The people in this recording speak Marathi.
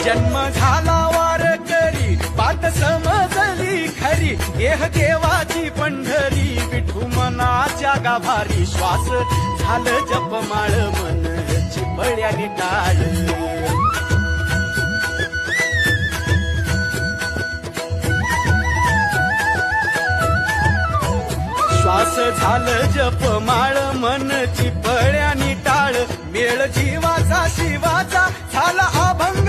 जन्म झाला वारकरी पात समजली खरी देह देवाची पंढरी विठू मनाच्या गाभारी श्वास झालं जपमाळ मन चिपळ्याने टाळ श्वास झालं जपमाळ मन चिपळ्याने टाळ मेळ जीवाचा शिवाचा झाला अभंग